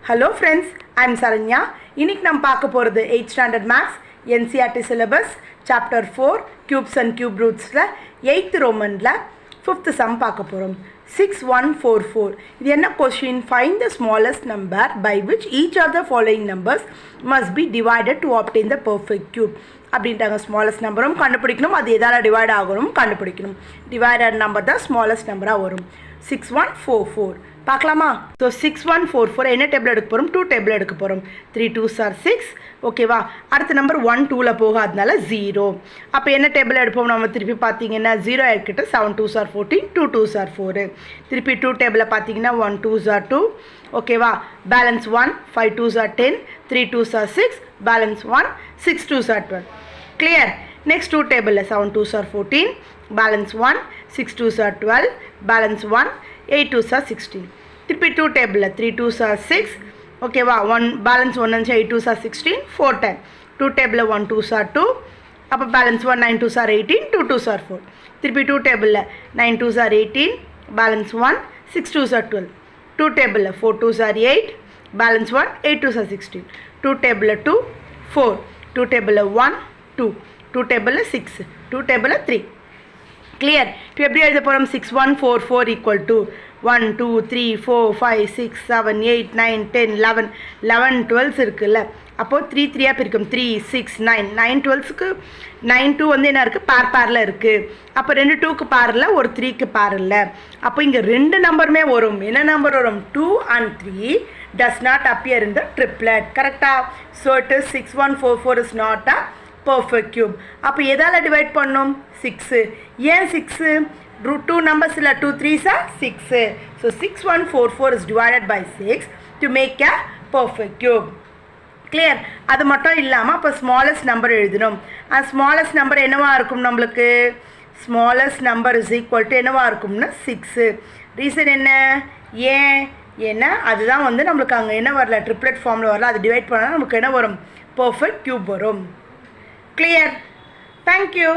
Hello friends, I am Saranya. இன்னைக்கு நம்ம பார்க்க போகிறது 8th standard maths NCERT syllabus chapter 4 cubes and cube rootsல 8th Romanல 5th sum பார்க்க போகிறோம். 6144. இது என்ன question? Find the smallest number by which each of the following numbers must be divided to obtain the perfect cube. அப்படின்ட்டாங்க. Smallest நம்பரும் கண்டுபிடிக்கணும், அது எதால் divide ஆகணும் கண்டுபிடிக்கணும். டிவைடட் நம்பர் தான் ஸ்மாலஸ்ட் நம்பராக வரும். 6144 பார்க்கலாமா? ஸோ 6144 என்ன டேபிள் எடுக்க போகிறோம்? 2 டேபிள் எடுக்க போகிறோம். 3 2s are 6. ஓகேவா? அடுத்த நம்பர் 1 2ல் போகாதனால 0. அப்போ என்ன டேபிள் எடுப்போம்? நம்ம திருப்பி பார்த்தீங்கன்னா 0 எடுக்கிட்ட 7 2s are 14, 2 2s are 4. திருப்பி 2 டேபிளில் பார்த்தீங்கன்னா 1 2s are 2. ஓகேவா? Balance 1, 5 2s are 10, 3 2s are 6, balance 1, 6 2s are 12. Clear? Next 2 table 7 2s are 14, balance 1, 6 2s are 12, balance 1, 8 2s are 16. திருப்பி 2 table 3 2s are 6, okay வா, 1 balance 1 and 8 2s are 16, 4 10. 2 table 1 2s are 2, அப்போ balance 1 9 2s are 18, 2 2s are 4. திருப்பி 2 table 9 2s are 18, balance 1, 6 2s are 12. 2 table 4 2s are 8, balance 1, 8 2s are 16. 2 table 2 4, 2 table 1 2, 2 table 6, 2 table 3. Clear? இப்போ எப்படி எழுத போகிறோம்? 6144 equal to 1 2 3 4 5 6 7 8 9 10 11 11 12 இருக்குல்ல, அப்போது 3 3 பிரிக்கும். 3 6 9 9 12க்கு 9 2 வந்து என்ன இருக்குது? பேரில் இருக்குது. அப்போ 2 2க்கு பேரில் ஒரு 3க்கு பேரில். அப்போ இங்கே ரெண்டு நம்பருமே வரும். என்ன நம்பர் வரும்? 2 and 3 does not appear in the triplet. கரெக்டாக? So it is 6144 is not a perfect cube. அப்போ எதால் டிவைட் பண்ணோம்? 6. ஏன் 6? root 2 numbers இல்லை, 2 3s are 6. So 6144 is divided by 6 to make a perfect cube. Clear? அது மட்டும் இல்லாமல் அப்போ ஸ்மாலஸ்ட் நம்பர் எழுதணும். அந்த ஸ்மாலஸ்ட் நம்பர் என்னவாக இருக்கும்? நம்மளுக்கு smallest number is equal to என்னவாக இருக்கும்னா 6. ரீசன் என்ன? ஏன்? ஏன்னா அதுதான் வந்து நம்மளுக்கு அங்கே என்ன வரல, ட்ரிப்ளெட் ஃபார்மில் வரல. அது டிவைட் பண்ணால் நமக்கு என்ன வரும்? பர்ஃபெக்ட் க்யூப் வரும். Clear? Thank you.